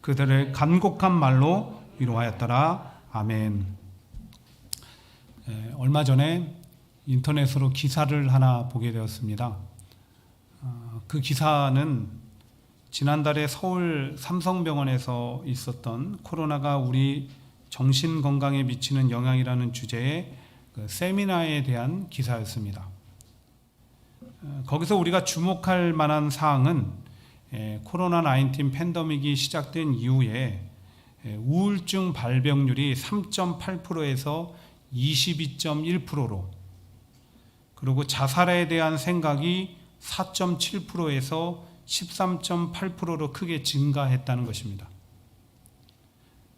그들을 간곡한 말로 위로하였더라. 아멘. 얼마 전에 인터넷으로 기사를 하나 보게 되었습니다. 그 기사는 지난달에 서울 삼성병원에서 있었던 코로나가 우리 정신건강에 미치는 영향이라는 주제의 세미나에 대한 기사였습니다. 거기서 우리가 주목할 만한 사항은 코로나19 팬데믹이 시작된 이후에 우울증 발병률이 3.8%에서 22.1%로, 그리고 자살에 대한 생각이 4.7%에서 13.8%로 크게 증가했다는 것입니다.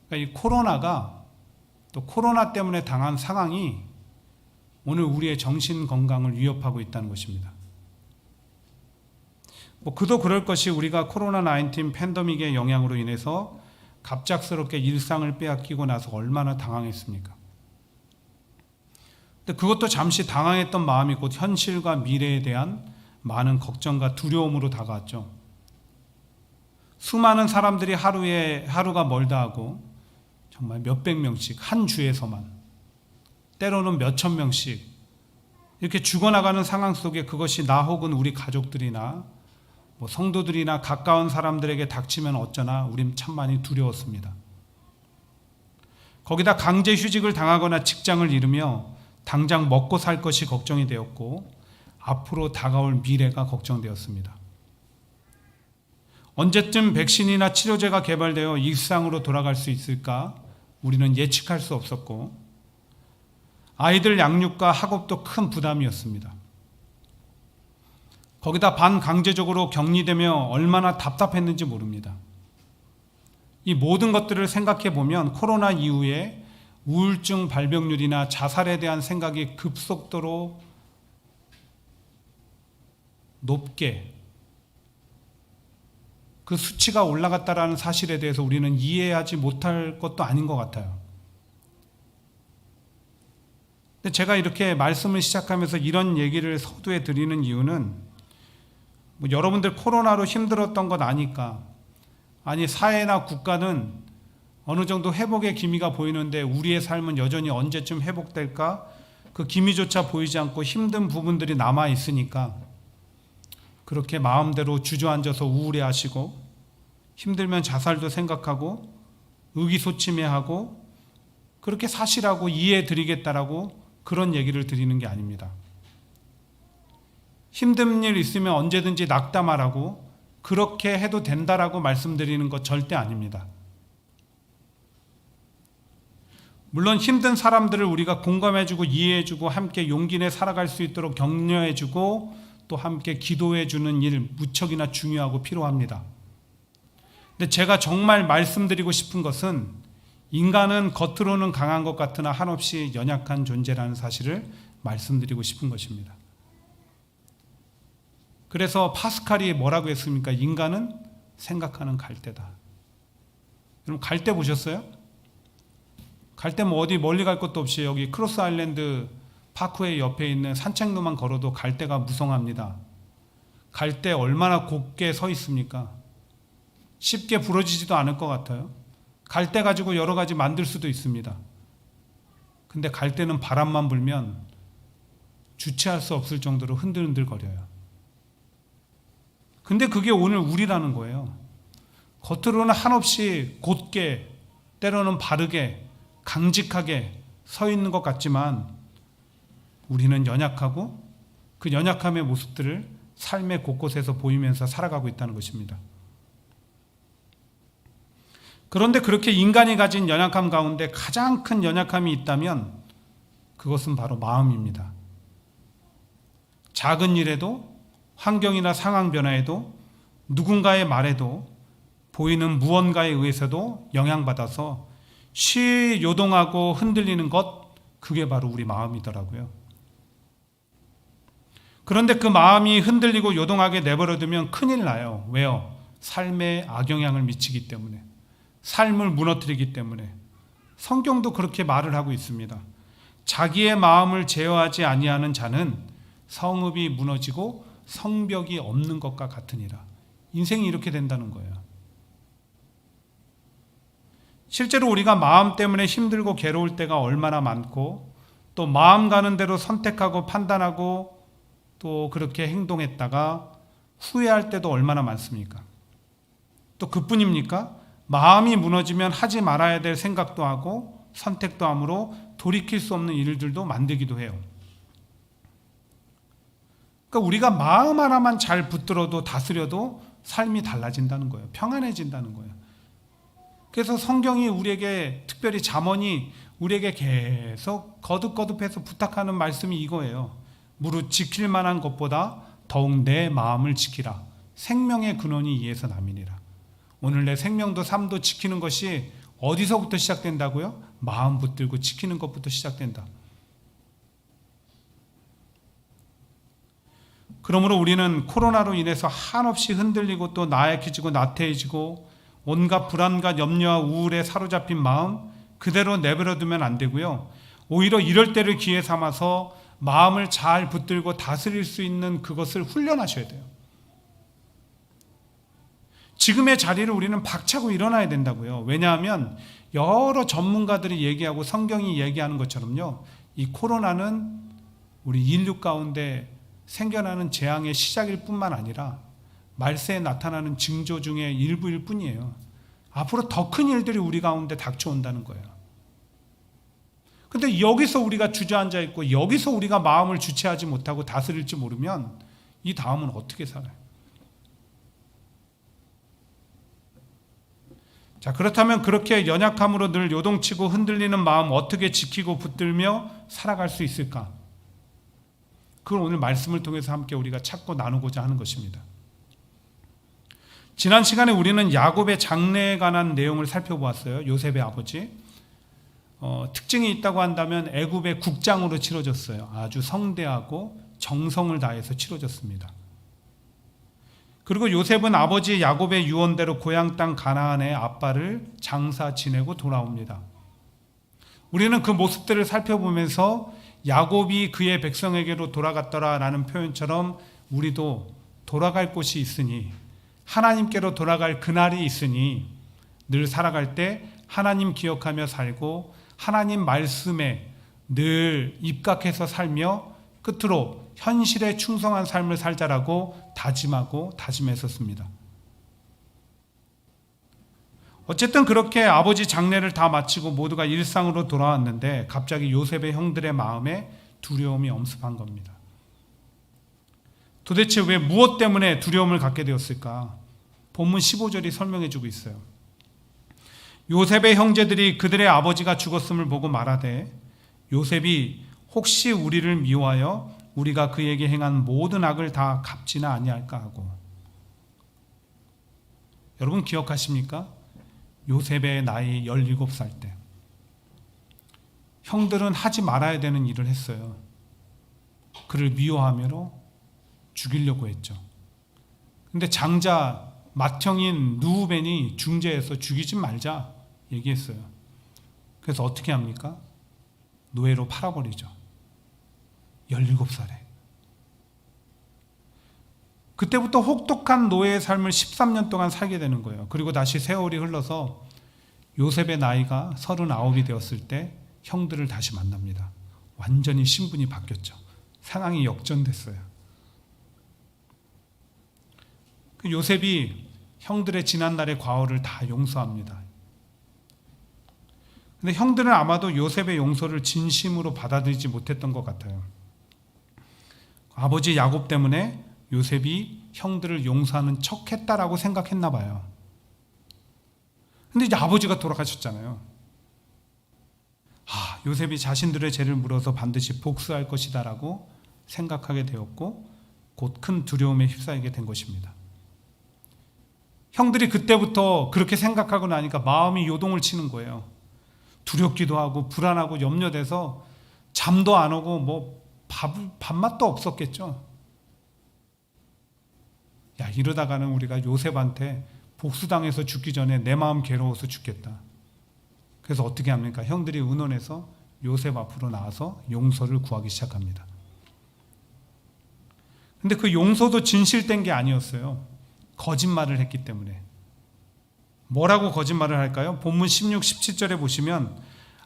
그러니까 이 코로나가, 또 코로나 때문에 당한 상황이 오늘 우리의 정신 건강을 위협하고 있다는 것입니다. 그도 그럴 것이 우리가 코로나19 팬데믹의 영향으로 인해서 갑작스럽게 일상을 빼앗기고 나서 얼마나 당황했습니까? 근데 그것도 잠시 당황했던 마음이 곧 현실과 미래에 대한 많은 걱정과 두려움으로 다가왔죠. 수많은 사람들이 하루가 멀다 하고 정말 몇백 명씩 한 주에서만, 때로는 몇천 명씩 이렇게 죽어나가는 상황 속에 그것이 나 혹은 우리 가족들이나 성도들이나 가까운 사람들에게 닥치면 어쩌나 우린 참 많이 두려웠습니다. 거기다 강제 휴직을 당하거나 직장을 잃으며 당장 먹고 살 것이 걱정이 되었고, 앞으로 다가올 미래가 걱정되었습니다. 언제쯤 백신이나 치료제가 개발되어 일상으로 돌아갈 수 있을까 우리는 예측할 수 없었고, 아이들 양육과 학업도 큰 부담이었습니다. 거기다 반강제적으로 격리되며 얼마나 답답했는지 모릅니다. 이 모든 것들을 생각해 보면 코로나 이후에 우울증 발병률이나 자살에 대한 생각이 급속도로 높게, 그 수치가 올라갔다라는 사실에 대해서 우리는 이해하지 못할 것도 아닌 것 같아요. 근데 제가 이렇게 말씀을 시작하면서 이런 얘기를 서두에 드리는 이유는 여러분들 코로나로 힘들었던 것 아니까, 아니 사회나 국가는 어느 정도 회복의 기미가 보이는데 우리의 삶은 여전히 언제쯤 회복될까? 그 기미조차 보이지 않고 힘든 부분들이 남아 있으니까 그렇게 마음대로 주저앉아서 우울해하시고, 힘들면 자살도 생각하고 의기소침해하고 그렇게 사시라고 이해해드리겠다라고 그런 얘기를 드리는 게 아닙니다. 힘든 일 있으면 언제든지 낙담하라고, 그렇게 해도 된다라고 말씀드리는 것 절대 아닙니다. 물론 힘든 사람들을 우리가 공감해주고 이해해주고 함께 용기 내 살아갈 수 있도록 격려해주고 또 함께 기도해주는 일 무척이나 중요하고 필요합니다. 근데 제가 정말 말씀드리고 싶은 것은, 인간은 겉으로는 강한 것 같으나 한없이 연약한 존재라는 사실을 말씀드리고 싶은 것입니다. 그래서 파스칼이 뭐라고 했습니까? 인간은 생각하는 갈대다. 여러분 갈대 보셨어요? 갈대 어디 멀리 갈 것도 없이 여기 크로스 아일랜드 파크웨이 옆에 있는 산책로만 걸어도 갈대가 무성합니다. 갈대 얼마나 곱게 서 있습니까? 쉽게 부러지지도 않을 것 같아요. 갈대 가지고 여러 가지 만들 수도 있습니다. 근데 갈대는 바람만 불면 주체할 수 없을 정도로 흔들흔들거려요. 근데 그게 오늘 우리라는 거예요. 겉으로는 한없이 곧게, 때로는 바르게, 강직하게 서 있는 것 같지만 우리는 연약하고 그 연약함의 모습들을 삶의 곳곳에서 보이면서 살아가고 있다는 것입니다. 그런데 그렇게 인간이 가진 연약함 가운데 가장 큰 연약함이 있다면 그것은 바로 마음입니다. 작은 일에도, 환경이나 상황 변화에도, 누군가의 말에도, 보이는 무언가에 의해서도 영향받아서 쉬이 요동하고 흔들리는 것, 그게 바로 우리 마음이더라고요. 그런데 그 마음이 흔들리고 요동하게 내버려두면 큰일 나요. 왜요? 삶에 악영향을 미치기 때문에, 삶을 무너뜨리기 때문에. 성경도 그렇게 말을 하고 있습니다. 자기의 마음을 제어하지 아니하는 자는 성읍이 무너지고 성벽이 없는 것과 같으니라. 인생이 이렇게 된다는 거예요. 실제로 우리가 마음 때문에 힘들고 괴로울 때가 얼마나 많고, 또 마음 가는 대로 선택하고 판단하고 또 그렇게 행동했다가 후회할 때도 얼마나 많습니까? 또 그뿐입니까? 마음이 무너지면 하지 말아야 될 생각도 하고 선택도 함으로 돌이킬 수 없는 일들도 만들기도 해요. 그러니까 우리가 마음 하나만 잘 붙들어도 다스려도 삶이 달라진다는 거예요. 평안해진다는 거예요. 그래서 성경이 우리에게, 특별히 잠언이 우리에게 계속 거듭거듭해서 부탁하는 말씀이 이거예요. 무릇 지킬 만한 것보다 더욱 내 마음을 지키라. 생명의 근원이 이에서 남이니라. 오늘 내 생명도 삶도 지키는 것이 어디서부터 시작된다고요? 마음 붙들고 지키는 것부터 시작된다. 그러므로 우리는 코로나로 인해서 한없이 흔들리고 또 나약해지고 나태해지고 온갖 불안과 염려와 우울에 사로잡힌 마음 그대로 내버려 두면 안 되고요. 오히려 이럴 때를 기회 삼아서 마음을 잘 붙들고 다스릴 수 있는 그것을 훈련하셔야 돼요. 지금의 자리를 우리는 박차고 일어나야 된다고요. 왜냐하면 여러 전문가들이 얘기하고 성경이 얘기하는 것처럼요, 이 코로나는 우리 인류 가운데 생겨나는 재앙의 시작일 뿐만 아니라 말세에 나타나는 징조 중에 일부일 뿐이에요. 앞으로 더 큰 일들이 우리 가운데 닥쳐온다는 거예요. 근데 여기서 우리가 주저앉아 있고 여기서 우리가 마음을 주체하지 못하고 다스릴지 모르면 이 다음은 어떻게 살아요? 자, 그렇다면 그렇게 연약함으로 늘 요동치고 흔들리는 마음 어떻게 지키고 붙들며 살아갈 수 있을까? 그걸 오늘 말씀을 통해서 함께 우리가 찾고 나누고자 하는 것입니다. 지난 시간에 우리는 야곱의 장래에 관한 내용을 살펴보았어요. 요셉의 아버지. 특징이 있다고 한다면 애굽의 국장으로 치러졌어요. 아주 성대하고 정성을 다해서 치러졌습니다. 그리고 요셉은 아버지 야곱의 유언대로 고향 땅 가나안의 아빠를 장사 지내고 돌아옵니다. 우리는 그 모습들을 살펴보면서 야곱이 그의 백성에게로 돌아갔더라라는 표현처럼 우리도 돌아갈 곳이 있으니, 하나님께로 돌아갈 그날이 있으니 늘 살아갈 때 하나님 기억하며 살고 하나님 말씀에 늘 입각해서 살며 끝으로 현실에 충성한 삶을 살자라고 다짐하고 다짐했었습니다. 어쨌든 그렇게 아버지 장례를 다 마치고 모두가 일상으로 돌아왔는데 갑자기 요셉의 형들의 마음에 두려움이 엄습한 겁니다. 도대체 왜 무엇 때문에 두려움을 갖게 되었을까? 본문 15절이 설명해주고 있어요. 요셉의 형제들이 그들의 아버지가 죽었음을 보고 말하되 요셉이 혹시 우리를 미워하여 우리가 그에게 행한 모든 악을 다 갚지는 아니할까 하고. 여러분 기억하십니까? 요셉의 나이 17살 때 형들은 하지 말아야 되는 일을 했어요. 그를 미워하며 죽이려고 했죠. 근데 장자 맏형인 누우벤이 중재해서 죽이지 말자 얘기했어요. 그래서 어떻게 합니까? 노예로 팔아버리죠. 17살에. 그때부터 혹독한 노예의 삶을 13년 동안 살게 되는 거예요. 그리고 다시 세월이 흘러서 요셉의 나이가 39이 되었을 때 형들을 다시 만납니다. 완전히 신분이 바뀌었죠. 상황이 역전됐어요. 그 요셉이 형들의 지난날의 과오를 다 용서합니다. 근데 형들은 아마도 요셉의 용서를 진심으로 받아들이지 못했던 것 같아요. 아버지 야곱 때문에 요셉이 형들을 용서하는 척 했다라고 생각했나 봐요. 근데 이제 아버지가 돌아가셨잖아요. 요셉이 자신들의 죄를 물어서 반드시 복수할 것이다라고 생각하게 되었고 곧 큰 두려움에 휩싸이게 된 것입니다. 형들이 그때부터 그렇게 생각하고 나니까 마음이 요동을 치는 거예요. 두렵기도 하고 불안하고 염려돼서 잠도 안 오고 뭐 밥맛도 없었겠죠. 야, 이러다가는 우리가 요셉한테 복수당해서 죽기 전에 내 마음 괴로워서 죽겠다. 그래서 어떻게 합니까? 형들이 의논해서 요셉 앞으로 나와서 용서를 구하기 시작합니다. 근데 그 용서도 진실된 게 아니었어요. 거짓말을 했기 때문에. 뭐라고 거짓말을 할까요? 본문 16, 17절에 보시면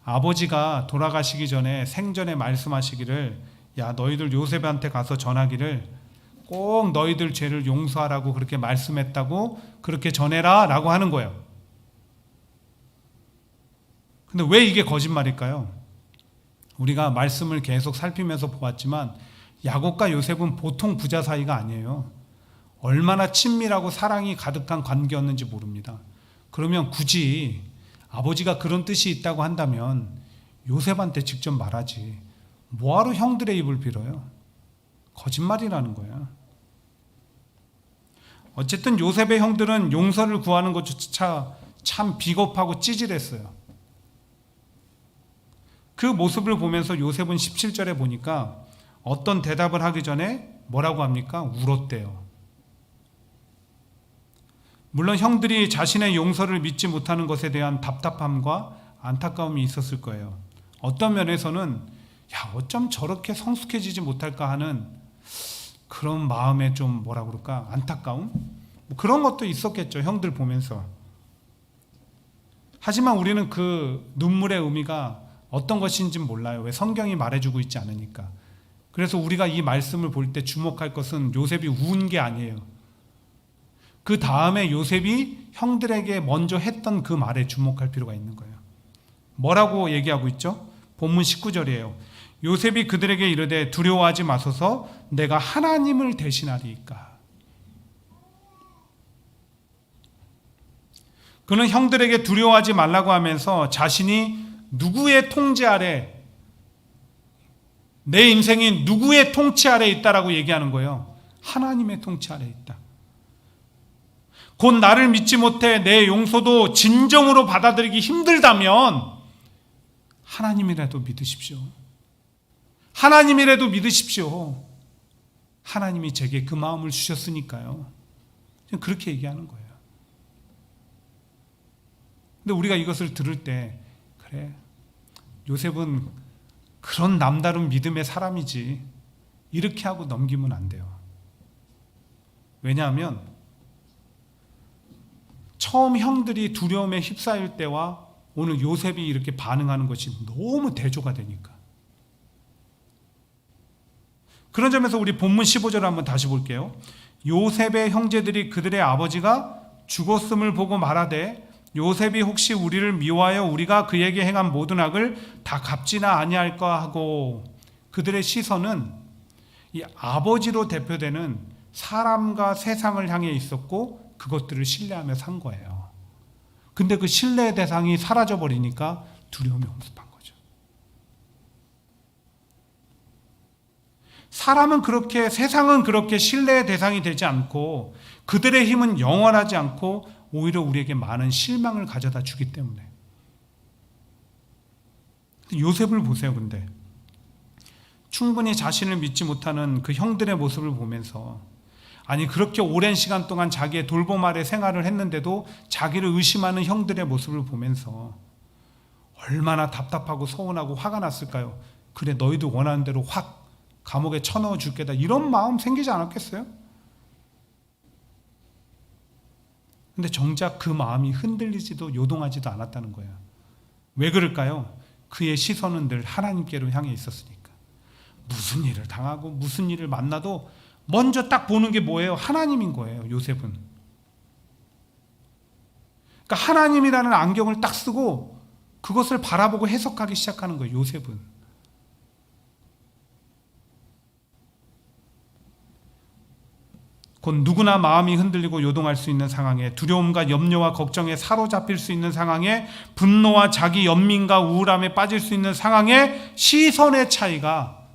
아버지가 돌아가시기 전에 생전에 말씀하시기를, 야, 너희들 요셉한테 가서 전하기를 꼭 너희들 죄를 용서하라고 그렇게 말씀했다고 그렇게 전해라 라고 하는 거예요. 근데 왜 이게 거짓말일까요? 우리가 말씀을 계속 살피면서 보았지만 야곱과 요셉은 보통 부자 사이가 아니에요. 얼마나 친밀하고 사랑이 가득한 관계였는지 모릅니다. 그러면 굳이 아버지가 그런 뜻이 있다고 한다면 요셉한테 직접 말하지, 뭐하러 형들의 입을 빌어요? 거짓말이라는 거야. 어쨌든 요셉의 형들은 용서를 구하는 것조차 참 비겁하고 찌질했어요. 그 모습을 보면서 요셉은 17절에 보니까 어떤 대답을 하기 전에 뭐라고 합니까? 울었대요. 물론 형들이 자신의 용서를 믿지 못하는 것에 대한 답답함과 안타까움이 있었을 거예요. 어떤 면에서는 야, 어쩜 저렇게 성숙해지지 못할까 하는 그런 마음에 좀 뭐라 그럴까? 안타까움? 뭐 그런 것도 있었겠죠. 형들 보면서. 하지만 우리는 그 눈물의 의미가 어떤 것인지는 몰라요. 왜? 성경이 말해주고 있지 않으니까. 그래서 우리가 이 말씀을 볼 때 주목할 것은 요셉이 운 게 아니에요. 그 다음에 요셉이 형들에게 먼저 했던 그 말에 주목할 필요가 있는 거예요. 뭐라고 얘기하고 있죠? 본문 19절이에요. 요셉이 그들에게 이르되 두려워하지 마소서, 내가 하나님을 대신하리이까. 그는 형들에게 두려워하지 말라고 하면서 자신이 누구의 통제 아래, 내 인생이 누구의 통치 아래 있다라고 얘기하는 거예요. 하나님의 통치 아래 있다. 곧 나를 믿지 못해 내 용서도 진정으로 받아들이기 힘들다면 하나님이라도 믿으십시오. 하나님이라도 믿으십시오. 하나님이 제게 그 마음을 주셨으니까요. 그렇게 얘기하는 거예요. 근데 우리가 이것을 들을 때, 그래, 요셉은 그런 남다른 믿음의 사람이지, 이렇게 하고 넘기면 안 돼요. 왜냐하면 처음 형들이 두려움에 휩싸일 때와 오늘 요셉이 이렇게 반응하는 것이 너무 대조가 되니까. 그런 점에서 우리 본문 15절을 한번 다시 볼게요. 요셉의 형제들이 그들의 아버지가 죽었음을 보고 말하되 요셉이 혹시 우리를 미워하여 우리가 그에게 행한 모든 악을 다 갚지나 아니할까 하고, 그들의 시선은 이 아버지로 대표되는 사람과 세상을 향해 있었고 그것들을 신뢰하며 산 거예요. 근데 그 신뢰의 대상이 사라져버리니까 두려움이 엄습한 거죠. 사람은 그렇게, 세상은 그렇게 신뢰의 대상이 되지 않고 그들의 힘은 영원하지 않고 오히려 우리에게 많은 실망을 가져다 주기 때문에. 요셉을 보세요. 근데 충분히 자신을 믿지 못하는 그 형들의 모습을 보면서, 아니 그렇게 오랜 시간 동안 자기의 돌봄 아래 생활을 했는데도 자기를 의심하는 형들의 모습을 보면서 얼마나 답답하고 서운하고 화가 났을까요? 그래, 너희도 원하는 대로 확 감옥에 쳐넣어 줄 게다, 이런 마음 생기지 않았겠어요? 근데 정작 그 마음이 흔들리지도 요동하지도 않았다는 거예요. 왜 그럴까요? 그의 시선은 늘 하나님께로 향해 있었으니까. 무슨 일을 당하고 무슨 일을 만나도 먼저 딱 보는 게 뭐예요? 하나님인 거예요. 요셉은. 그러니까 하나님이라는 안경을 딱 쓰고 그것을 바라보고 해석하기 시작하는 거예요. 요셉은. 곧 누구나 마음이 흔들리고 요동할 수 있는 상황에, 두려움과 염려와 걱정에 사로잡힐 수 있는 상황에, 분노와 자기 연민과 우울함에 빠질 수 있는 상황에 시선의 차이가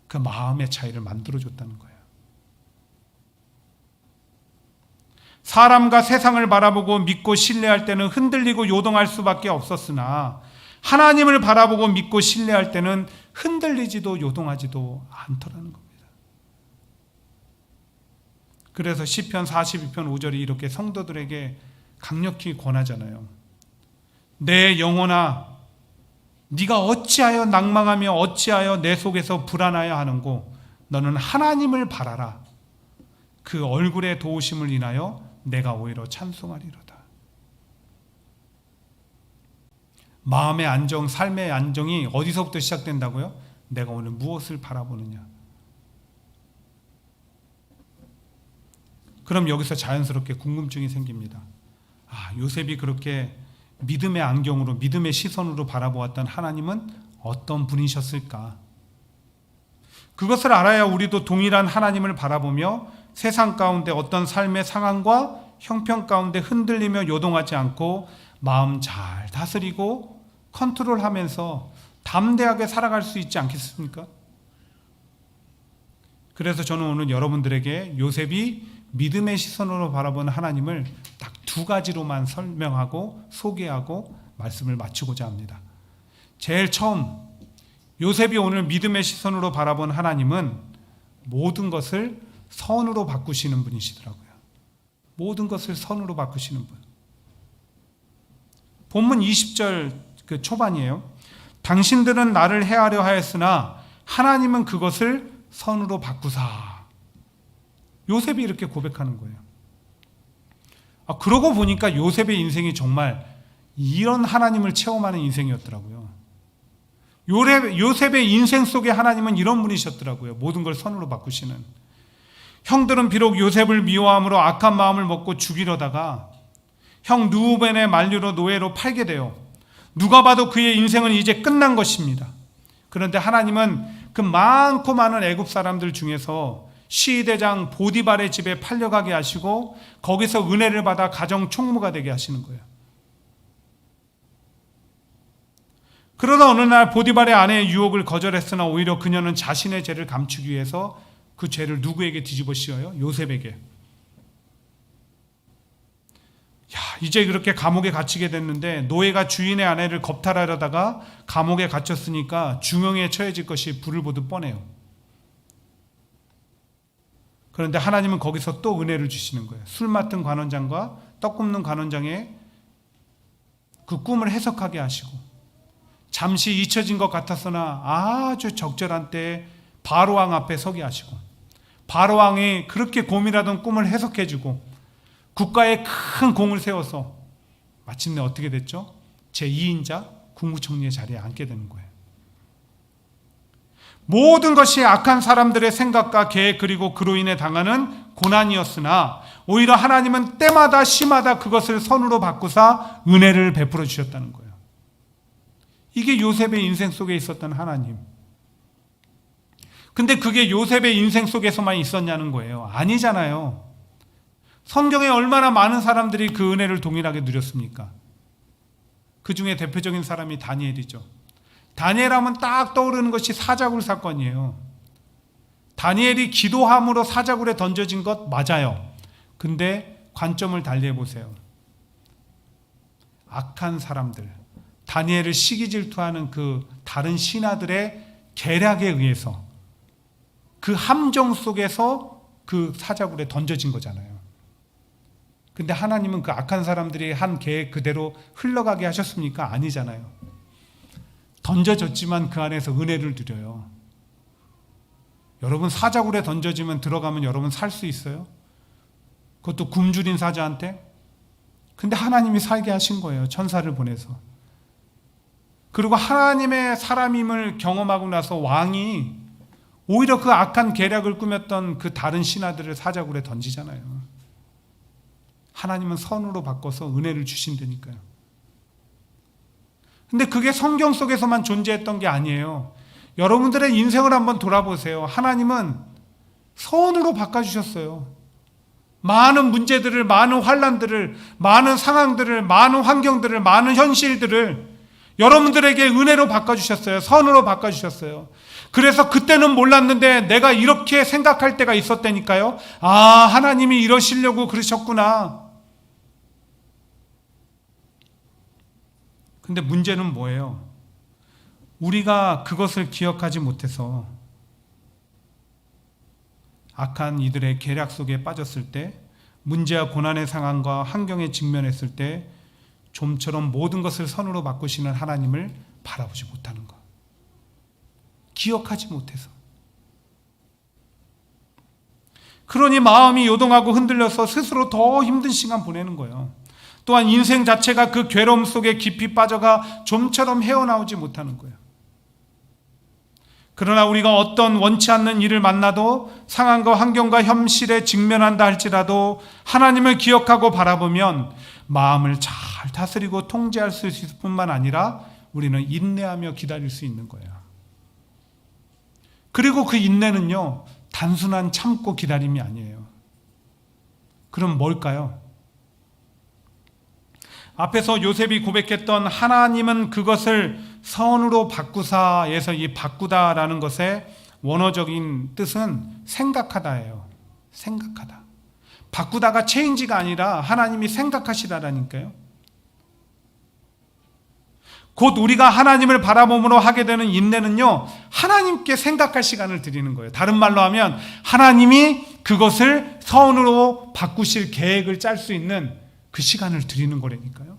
그 마음의 차이를 만들어줬다는 거예요. 사람과 세상을 바라보고 믿고 신뢰할 때는 흔들리고 요동할 수밖에 없었으나 하나님을 바라보고 믿고 신뢰할 때는 흔들리지도 요동하지도 않더라는 겁니다. 그래서 시편 42편 5절이 이렇게 성도들에게 강력히 권하잖아요. 내 영혼아, 네가 어찌하여 낭망하며 어찌하여 내 속에서 불안하여 하는고, 너는 하나님을 바라라. 그 얼굴의 도우심을 인하여 내가 오히려 찬송하리로다. 마음의 안정, 삶의 안정이 어디서부터 시작된다고요? 내가 오늘 무엇을 바라보느냐. 그럼 여기서 자연스럽게 궁금증이 생깁니다. 요셉이 그렇게 믿음의 안경으로, 믿음의 시선으로 바라보았던 하나님은 어떤 분이셨을까? 그것을 알아야 우리도 동일한 하나님을 바라보며 세상 가운데 어떤 삶의 상황과 형편 가운데 흔들리며 요동하지 않고 마음 잘 다스리고 컨트롤하면서 담대하게 살아갈 수 있지 않겠습니까? 그래서 저는 오늘 여러분들에게 요셉이 믿음의 시선으로 바라본 하나님을 딱 두 가지로만 설명하고 소개하고 말씀을 마치고자 합니다. 제일 처음, 요셉이 오늘 믿음의 시선으로 바라본 하나님은 모든 것을 선으로 바꾸시는 분이시더라고요. 모든 것을 선으로 바꾸시는 분. 본문 20절 그 초반이에요. 당신들은 나를 해하려 하였으나 하나님은 그것을 선으로 바꾸사. 요셉이 이렇게 고백하는 거예요. 그러고 보니까 요셉의 인생이 정말 이런 하나님을 체험하는 인생이었더라고요. 요셉의 인생 속에 하나님은 이런 분이셨더라고요. 모든 걸 선으로 바꾸시는. 형들은 비록 요셉을 미워함으로 악한 마음을 먹고 죽이려다가 형 르우벤의 만류로 노예로 팔게 돼요. 누가 봐도 그의 인생은 이제 끝난 것입니다. 그런데 하나님은 그 많고 많은 애굽 사람들 중에서 시대장 보디발의 집에 팔려가게 하시고 거기서 은혜를 받아 가정 총무가 되게 하시는 거예요. 그러다 어느 날 보디발의 아내의 유혹을 거절했으나 오히려 그녀는 자신의 죄를 감추기 위해서 그 죄를 누구에게 뒤집어 씌워요? 요셉에게. 이제 그렇게 감옥에 갇히게 됐는데 노예가 주인의 아내를 겁탈하려다가 감옥에 갇혔으니까 중형에 처해질 것이 불을 보듯 뻔해요. 그런데 하나님은 거기서 또 은혜를 주시는 거예요. 술 맡은 관원장과 떡 굽는 관원장의 그 꿈을 해석하게 하시고 잠시 잊혀진 것 같았으나 아주 적절한 때에 바로왕 앞에 서게 하시고 바로왕이 그렇게 고민하던 꿈을 해석해주고 국가에 큰 공을 세워서 마침내 어떻게 됐죠? 제2인자 국무총리의 자리에 앉게 되는 거예요. 모든 것이 악한 사람들의 생각과 계획 그리고 그로 인해 당하는 고난이었으나 오히려 하나님은 때마다 시마다 그것을 선으로 바꾸사 은혜를 베풀어 주셨다는 거예요. 이게 요셉의 인생 속에 있었던 하나님. 근데 그게 요셉의 인생 속에서만 있었냐는 거예요. 아니잖아요. 성경에 얼마나 많은 사람들이 그 은혜를 동일하게 누렸습니까? 그 중에 대표적인 사람이 다니엘이죠. 다니엘 하면 딱 떠오르는 것이 사자굴 사건이에요. 다니엘이 기도함으로 사자굴에 던져진 것 맞아요. 근데 관점을 달리해 보세요. 악한 사람들, 다니엘을 시기 질투하는 그 다른 신하들의 계략에 의해서 그 함정 속에서 그 사자굴에 던져진 거잖아요. 근데 하나님은 그 악한 사람들이 한 계획 그대로 흘러가게 하셨습니까? 아니잖아요. 던져졌지만 그 안에서 은혜를 누려요. 여러분 사자굴에 던져지면 들어가면 여러분 살 수 있어요? 그것도 굶주린 사자한테? 근데 하나님이 살게 하신 거예요. 천사를 보내서. 그리고 하나님의 사람임을 경험하고 나서 왕이 오히려 그 악한 계략을 꾸몄던 그 다른 신하들을 사자굴에 던지잖아요. 하나님은 선으로 바꿔서 은혜를 주신다니까요. 근데 그게 성경 속에서만 존재했던 게 아니에요. 여러분들의 인생을 한번 돌아보세요. 하나님은 선으로 바꿔주셨어요. 많은 문제들을, 많은 환난들을, 많은 상황들을, 많은 환경들을, 많은 현실들을 여러분들에게 은혜로 바꿔주셨어요. 선으로 바꿔주셨어요. 그래서 그때는 몰랐는데 내가 이렇게 생각할 때가 있었다니까요. 하나님이 이러시려고 그러셨구나. 근데 문제는 뭐예요? 우리가 그것을 기억하지 못해서 악한 이들의 계략 속에 빠졌을 때, 문제와 고난의 상황과 환경에 직면했을 때 좀처럼 모든 것을 선으로 바꾸시는 하나님을 바라보지 못하는 것. 기억하지 못해서. 그러니 마음이 요동하고 흔들려서 스스로 더 힘든 시간 보내는 거예요. 또한 인생 자체가 그 괴로움 속에 깊이 빠져가 좀처럼 헤어나오지 못하는 거예요. 그러나 우리가 어떤 원치 않는 일을 만나도 상황과 환경과 현실에 직면한다 할지라도 하나님을 기억하고 바라보면 마음을 잘 다스리고 통제할 수 있을 뿐만 아니라 우리는 인내하며 기다릴 수 있는 거예요. 그리고 그 인내는요, 단순한 참고 기다림이 아니에요. 그럼 뭘까요? 앞에서 요셉이 고백했던 하나님은 그것을 선으로 바꾸사에서 이 바꾸다라는 것의 원어적인 뜻은 생각하다예요. 생각하다. 바꾸다가 체인지가 아니라 하나님이 생각하시다라니까요. 곧 우리가 하나님을 바라봄으로 하게 되는 인내는요, 하나님께 생각할 시간을 드리는 거예요. 다른 말로 하면 하나님이 그것을 선으로 바꾸실 계획을 짤 수 있는 그 시간을 드리는 거라니까요.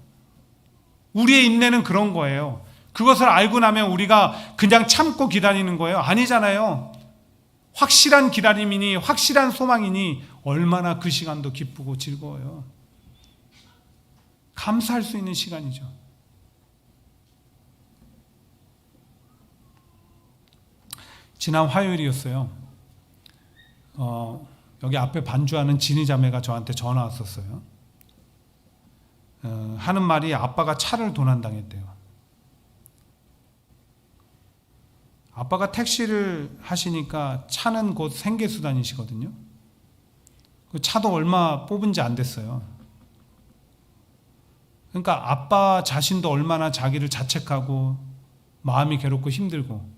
우리의 인내는 그런 거예요. 그것을 알고 나면 우리가 그냥 참고 기다리는 거예요? 아니잖아요. 확실한 기다림이니 확실한 소망이니 얼마나 그 시간도 기쁘고 즐거워요. 감사할 수 있는 시간이죠. 지난 화요일이었어요. 여기 앞에 반주하는 진희 자매가 저한테 전화 왔었어요. 하는 말이 아빠가 차를 도난당했대요. 아빠가 택시를 하시니까 차는 곧 생계수단이시거든요. 그 차도 얼마 뽑은 지 안 됐어요. 그러니까 아빠 자신도 얼마나 자기를 자책하고 마음이 괴롭고 힘들고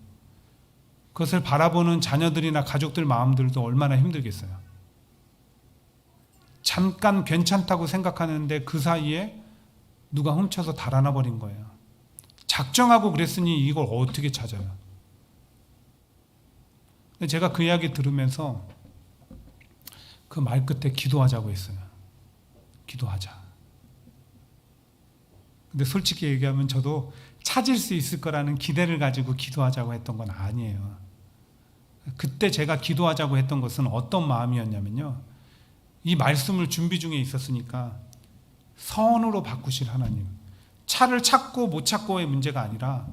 그것을 바라보는 자녀들이나 가족들 마음들도 얼마나 힘들겠어요. 잠깐 괜찮다고 생각하는데 그 사이에 누가 훔쳐서 달아나 버린 거예요. 작정하고 그랬으니 이걸 어떻게 찾아요? 근데 제가 그 이야기 들으면서 그 말 끝에 기도하자고 했어요. 기도하자. 근데 솔직히 얘기하면 저도 찾을 수 있을 거라는 기대를 가지고 기도하자고 했던 건 아니에요. 그때 제가 기도하자고 했던 것은 어떤 마음이었냐면요, 이 말씀을 준비 중에 있었으니까 선으로 바꾸실 하나님, 차를 찾고 못 찾고의 문제가 아니라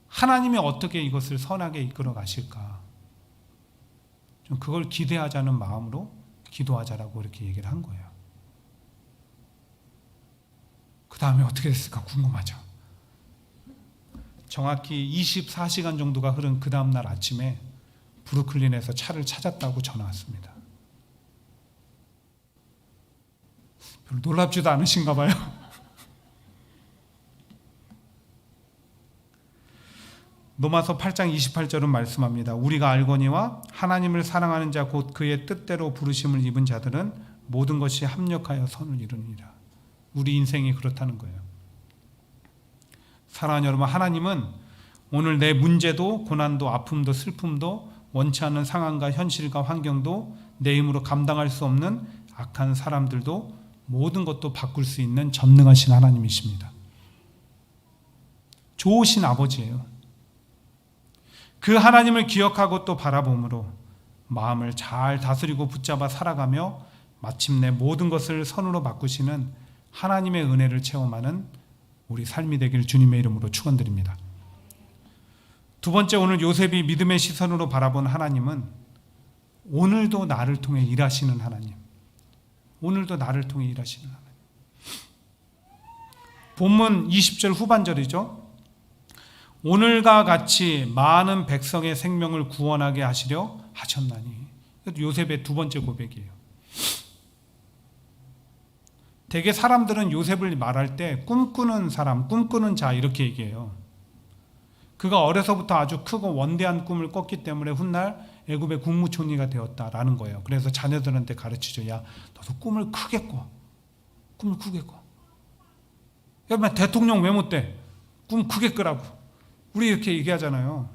하나님이 어떻게 이것을 선하게 이끌어 가실까, 좀 그걸 기대하자는 마음으로 기도하자라고 이렇게 얘기를 한 거예요. 그 다음에 어떻게 됐을까 궁금하죠. 정확히 24시간 정도가 흐른 그 다음날 아침에 브루클린에서 차를 찾았다고 전화 왔습니다. 별로 놀랍지도 않으신가 봐요. 로마서 8장 28절은 말씀합니다. 우리가 알거니와 하나님을 사랑하는 자 곧 그의 뜻대로 부르심을 입은 자들은 모든 것이 합력하여 선을 이루느니라. 우리 인생이 그렇다는 거예요. 사랑하는 여러분, 하나님은 오늘 내 문제도 고난도 아픔도 슬픔도 원치 않는 상황과 현실과 환경도 내 힘으로 감당할 수 없는 악한 사람들도 모든 것도 바꿀 수 있는 전능하신 하나님이십니다. 좋으신 아버지예요. 그 하나님을 기억하고 또 바라봄으로 마음을 잘 다스리고 붙잡아 살아가며 마침내 모든 것을 선으로 바꾸시는 하나님의 은혜를 체험하는 우리 삶이 되길 주님의 이름으로 축원드립니다. 두 번째, 오늘 요셉이 믿음의 시선으로 바라본 하나님은 오늘도 나를 통해 일하시는 하나님, 오늘도 나를 통해 일하시는 하나님. 본문 20절 후반절이죠. 오늘과 같이 많은 백성의 생명을 구원하게 하시려 하셨나니. 요셉의 두 번째 고백이에요. 대개 사람들은 요셉을 말할 때 꿈꾸는 사람, 꿈꾸는 자 이렇게 얘기해요. 그가 어려서부터 아주 크고 원대한 꿈을 꿨기 때문에 훗날 애굽의 국무총리가 되었다라는 거예요. 그래서 자녀들한테 가르치죠. 야, 너도 꿈을 크게 꿔. 꿈을 크게 꿔. 야, 대통령 왜 못 돼? 꿈 크게 꾸라고. 우리 이렇게 얘기하잖아요.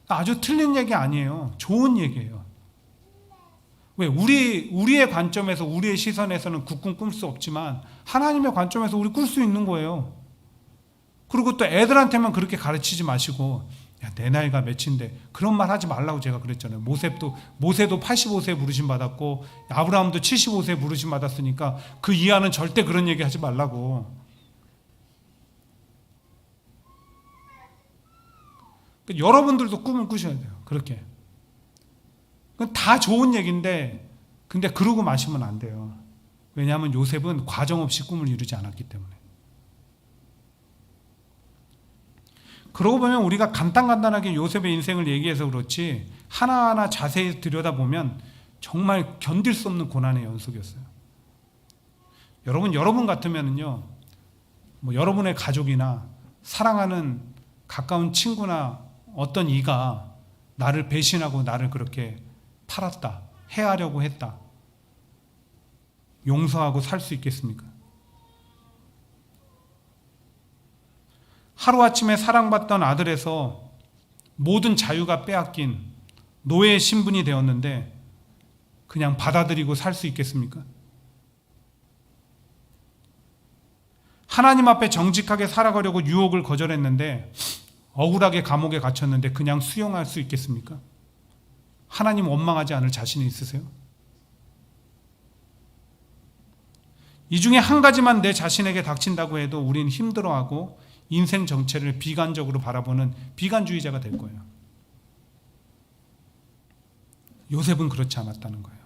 아주 틀린 얘기 아니에요. 좋은 얘기예요. 왜? 우리의 관점에서, 우리의 시선에서는 그 꿈 꿀 수 없지만 하나님의 관점에서 우리 꿀 수 있는 거예요. 그리고 또 애들한테만 그렇게 가르치지 마시고, 야, 내 나이가 몇인데 그런 말 하지 말라고 제가 그랬잖아요. 모세도 85세에 부르심 받았고 아브라함도 75세에 부르심 받았으니까 그 이하는 절대 그런 얘기 하지 말라고. 그러니까 여러분들도 꿈을 꾸셔야 돼요. 그렇게. 그건 다 좋은 얘기인데 근데 그러고 마시면 안 돼요. 왜냐하면 요셉은 과정 없이 꿈을 이루지 않았기 때문에. 그러고 보면 우리가 간단하게 요셉의 인생을 얘기해서 그렇지 하나하나 자세히 들여다보면 정말 견딜 수 없는 고난의 연속이었어요. 여러분 같으면은요, 뭐 여러분의 가족이나 사랑하는 가까운 친구나 어떤 이가 나를 배신하고 나를 그렇게 팔았다, 해하려고 했다, 용서하고 살 수 있겠습니까? 하루아침에 사랑받던 아들에서 모든 자유가 빼앗긴 노예의 신분이 되었는데 그냥 받아들이고 살 수 있겠습니까? 하나님 앞에 정직하게 살아가려고 유혹을 거절했는데 억울하게 감옥에 갇혔는데 그냥 수용할 수 있겠습니까? 하나님 원망하지 않을 자신이 있으세요? 이 중에 한 가지만 내 자신에게 닥친다고 해도 우리는 힘들어하고 인생 정체를 비관적으로 바라보는 비관주의자가 될 거예요. 요셉은 그렇지 않았다는 거예요.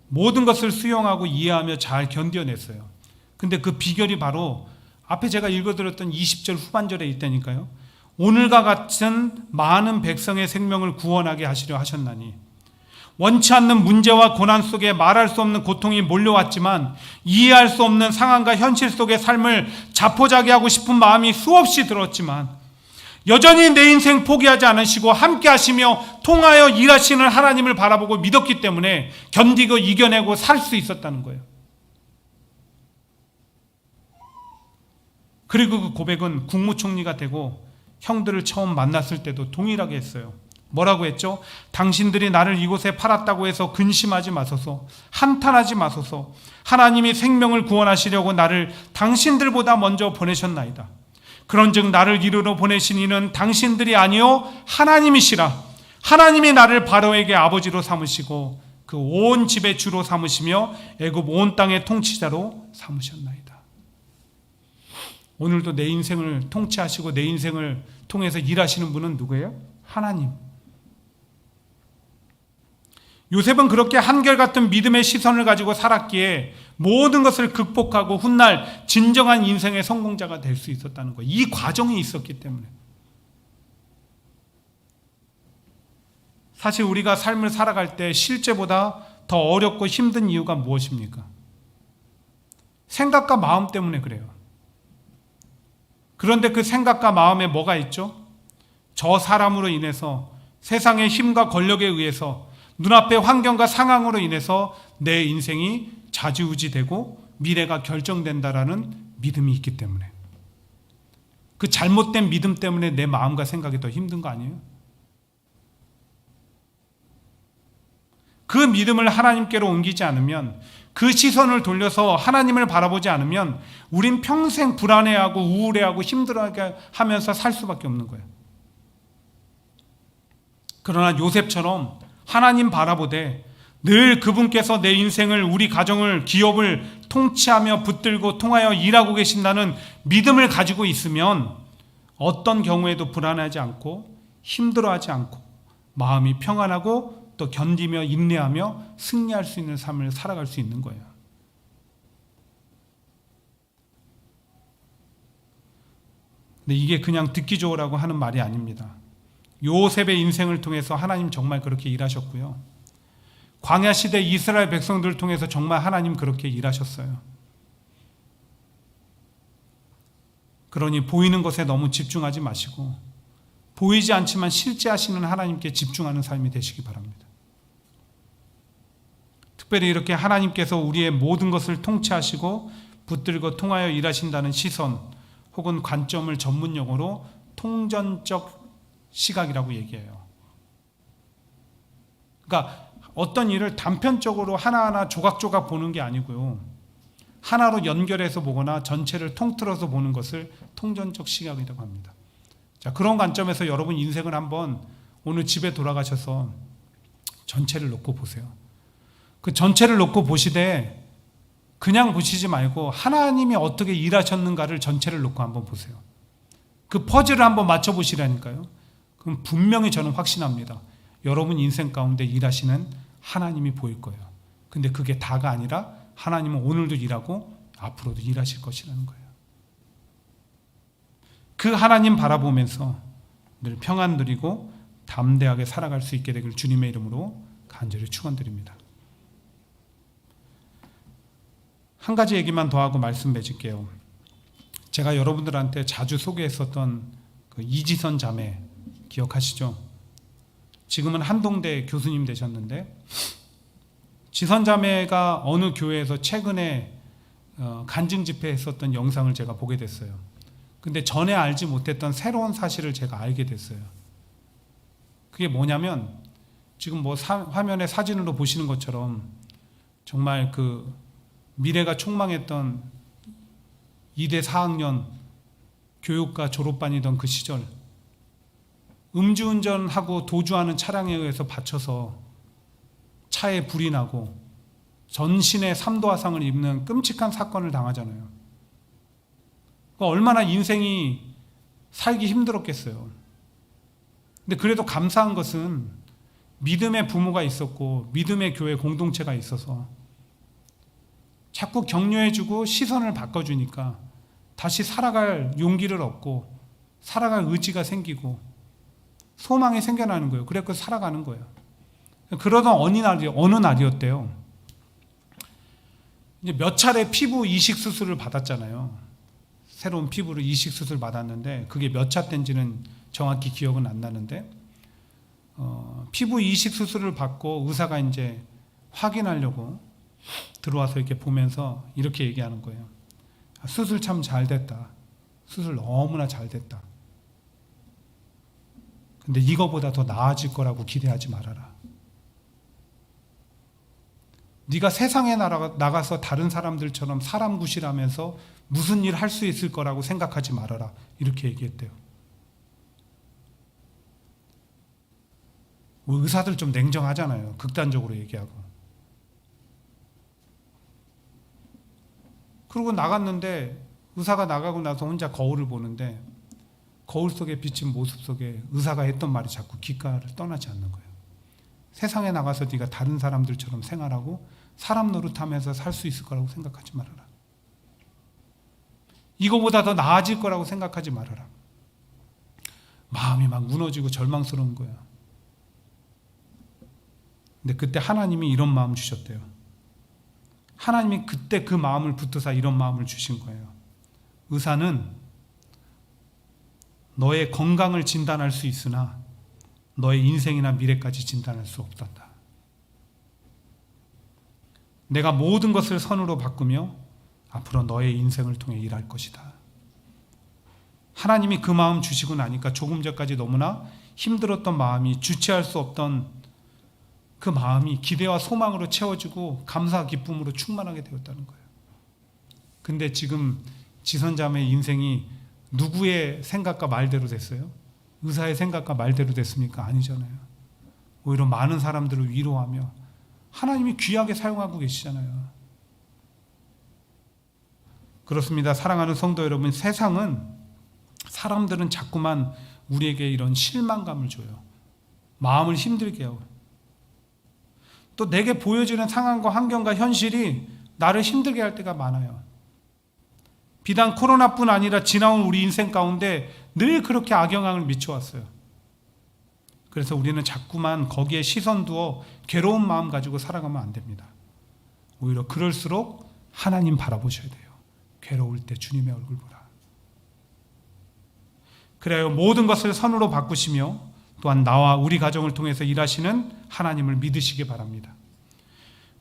모든 것을 수용하고 이해하며 잘 견뎌냈어요. 근데 그 비결이 바로 앞에 제가 읽어드렸던 20절 후반절에 있다니까요. 오늘과 같은 많은 백성의 생명을 구원하게 하시려 하셨나니 원치 않는 문제와 고난 속에 말할 수 없는 고통이 몰려왔지만 이해할 수 없는 상황과 현실 속의 삶을 자포자기하고 싶은 마음이 수없이 들었지만 여전히 내 인생 포기하지 않으시고 함께 하시며 통하여 일하시는 하나님을 바라보고 믿었기 때문에 견디고 이겨내고 살 수 있었다는 거예요. 그리고 그 고백은 국무총리가 되고 형들을 처음 만났을 때도 동일하게 했어요. 뭐라고 했죠? 당신들이 나를 이곳에 팔았다고 해서 근심하지 마소서, 한탄하지 마소서. 하나님이 생명을 구원하시려고 나를 당신들보다 먼저 보내셨나이다. 그런즉 나를 이르러 보내신 이는 당신들이 아니요 하나님이시라. 하나님이 나를 바로에게 아버지로 삼으시고 그 온 집의 주로 삼으시며 애굽 온 땅의 통치자로 삼으셨나이다. 오늘도 내 인생을 통치하시고 내 인생을 통해서 일하시는 분은 누구예요? 하나님. 요셉은 그렇게 한결같은 믿음의 시선을 가지고 살았기에 모든 것을 극복하고 훗날 진정한 인생의 성공자가 될 수 있었다는 거예요. 이 과정이 있었기 때문에. 사실 우리가 삶을 살아갈 때 실제보다 더 어렵고 힘든 이유가 무엇입니까? 생각과 마음 때문에 그래요. 그런데 그 생각과 마음에 뭐가 있죠? 저 사람으로 인해서 세상의 힘과 권력에 의해서 눈앞의 환경과 상황으로 인해서 내 인생이 좌지우지되고 미래가 결정된다라는 믿음이 있기 때문에, 그 잘못된 믿음 때문에 내 마음과 생각이 더 힘든 거 아니에요? 그 믿음을 하나님께로 옮기지 않으면, 그 시선을 돌려서 하나님을 바라보지 않으면 우린 평생 불안해하고 우울해하고 힘들어하게 하면서 살 수밖에 없는 거예요. 그러나 요셉처럼 하나님 바라보되 늘 그분께서 내 인생을, 우리 가정을, 기업을 통치하며 붙들고 통하여 일하고 계신다는 믿음을 가지고 있으면 어떤 경우에도 불안하지 않고 힘들어하지 않고 마음이 평안하고 또 견디며 인내하며 승리할 수 있는 삶을 살아갈 수 있는 거예요. 근데 이게 그냥 듣기 좋으라고 하는 말이 아닙니다. 요셉의 인생을 통해서 하나님 정말 그렇게 일하셨고요. 광야 시대 이스라엘 백성들을 통해서 정말 하나님 그렇게 일하셨어요. 그러니 보이는 것에 너무 집중하지 마시고 보이지 않지만 실제 하시는 하나님께 집중하는 삶이 되시기 바랍니다. 특별히 이렇게 하나님께서 우리의 모든 것을 통치하시고 붙들고 통하여 일하신다는 시선 혹은 관점을 전문 용어로 통전적 시각이라고 얘기해요. 그러니까 어떤 일을 단편적으로 하나하나 조각조각 보는 게 아니고요, 하나로 연결해서 보거나 전체를 통틀어서 보는 것을 통전적 시각이라고 합니다. 자, 자, 그런 관점에서 여러분 인생을 한번 오늘 집에 돌아가셔서 전체를 놓고 보세요. 그 전체를 놓고 보시되 그냥 보시지 말고 하나님이 어떻게 일하셨는가를 전체를 놓고 한번 보세요. 그 퍼즐을 한번 맞춰보시라니까요. 그럼 분명히 저는 확신합니다. 여러분 인생 가운데 일하시는 하나님이 보일 거예요. 근데 그게 다가 아니라 하나님은 오늘도 일하고 앞으로도 일하실 것이라는 거예요. 그 하나님 바라보면서 늘 평안 누리고 담대하게 살아갈 수 있게 되길 주님의 이름으로 간절히 축원드립니다. 한 가지 얘기만 더 하고 말씀 맺을게요. 제가 여러분들한테 자주 소개했었던 그 이지선 자매 기억하시죠? 지금은 한동대 교수님 되셨는데 지선 자매가 어느 교회에서 최근에 간증 집회했었던 영상을 제가 보게 됐어요. 근데 전에 알지 못했던 새로운 사실을 제가 알게 됐어요. 그게 뭐냐면 지금 뭐 화면에 사진으로 보시는 것처럼 정말 그 미래가 촉망했던 2대 4학년 교육과 졸업반이던 그 시절 음주운전하고 도주하는 차량에 의해서 받쳐서 차에 불이 나고 전신에 3도 화상을 입는 끔찍한 사건을 당하잖아요. 얼마나 인생이 살기 힘들었겠어요. 근데 그래도 감사한 것은 믿음의 부모가 있었고 믿음의 교회 공동체가 있어서 자꾸 격려해주고 시선을 바꿔주니까 다시 살아갈 용기를 얻고 살아갈 의지가 생기고 소망이 생겨나는 거예요. 그래서 살아가는 거예요. 그러던 어느 날이었대요. 이제 몇 차례 피부 이식 수술을 받았잖아요. 새로운 피부를 이식 수술 받았는데 그게 몇 차 때인지는 정확히 기억은 안 나는데 피부 이식 수술을 받고 의사가 이제 확인하려고 들어와서 이렇게 보면서 이렇게 얘기하는 거예요. 수술 참 잘 됐다. 수술 너무나 잘 됐다. 근데 이거보다 더 나아질 거라고 기대하지 말아라. 네가 세상에 나가서 다른 사람들처럼 사람 구실하면서 무슨 일 할 수 있을 거라고 생각하지 말아라. 이렇게 얘기했대요. 뭐 의사들 좀 냉정하잖아요. 극단적으로 얘기하고. 그리고 나갔는데 의사가 나가고 나서 혼자 거울을 보는데 거울 속에 비친 모습 속에 의사가 했던 말이 자꾸 귓가를 떠나지 않는 거예요. 세상에 나가서 네가 다른 사람들처럼 생활하고 사람 노릇하면서 살 수 있을 거라고 생각하지 말아라. 이거보다 더 나아질 거라고 생각하지 말아라. 마음이 막 무너지고 절망스러운 거야. 근데 그때 하나님이 이런 마음 주셨대요. 하나님이 그때 그 마음을 붙드사 이런 마음을 주신 거예요. 의사는 너의 건강을 진단할 수 있으나 너의 인생이나 미래까지 진단할 수 없단다. 내가 모든 것을 선으로 바꾸며 앞으로 너의 인생을 통해 일할 것이다. 하나님이 그 마음 주시고 나니까 조금 전까지 너무나 힘들었던 마음이 주체할 수 없던 그 마음이 기대와 소망으로 채워지고 감사와 기쁨으로 충만하게 되었다는 거예요. 근데 지금 지선자매의 인생이 누구의 생각과 말대로 됐어요? 의사의 생각과 말대로 됐습니까? 아니잖아요. 오히려 많은 사람들을 위로하며 하나님이 귀하게 사용하고 계시잖아요. 그렇습니다. 사랑하는 성도 여러분, 사람들은 자꾸만 우리에게 이런 실망감을 줘요. 마음을 힘들게 해요. 또 내게 보여지는 상황과 환경과 현실이 나를 힘들게 할 때가 많아요. 비단 코로나뿐 아니라 지나온 우리 인생 가운데 늘 그렇게 악영향을 미쳐왔어요. 그래서 우리는 자꾸만 거기에 시선 두어 괴로운 마음 가지고 살아가면 안 됩니다. 오히려 그럴수록 하나님 바라보셔야 돼요. 괴로울 때 주님의 얼굴 보라. 그래요. 모든 것을 선으로 바꾸시며 또한 나와 우리 가정을 통해서 일하시는 하나님을 믿으시기 바랍니다.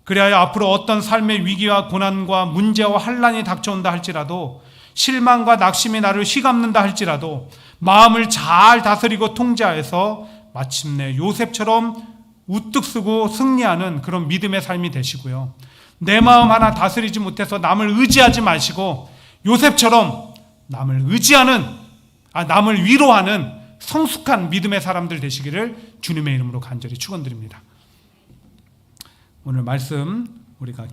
그래야 앞으로 어떤 삶의 위기와 고난과 문제와 환난이 닥쳐온다 할지라도 실망과 낙심이 나를 휘감는다 할지라도 마음을 잘 다스리고 통제하여서 마침내 요셉처럼 우뚝 서고 승리하는 그런 믿음의 삶이 되시고요. 내 마음 하나 다스리지 못해서 남을 의지하지 마시고 요셉처럼 남을 위로하는 성숙한 믿음의 사람들 되시기를 주님의 이름으로 간절히 축원드립니다. 오늘 말씀 우리가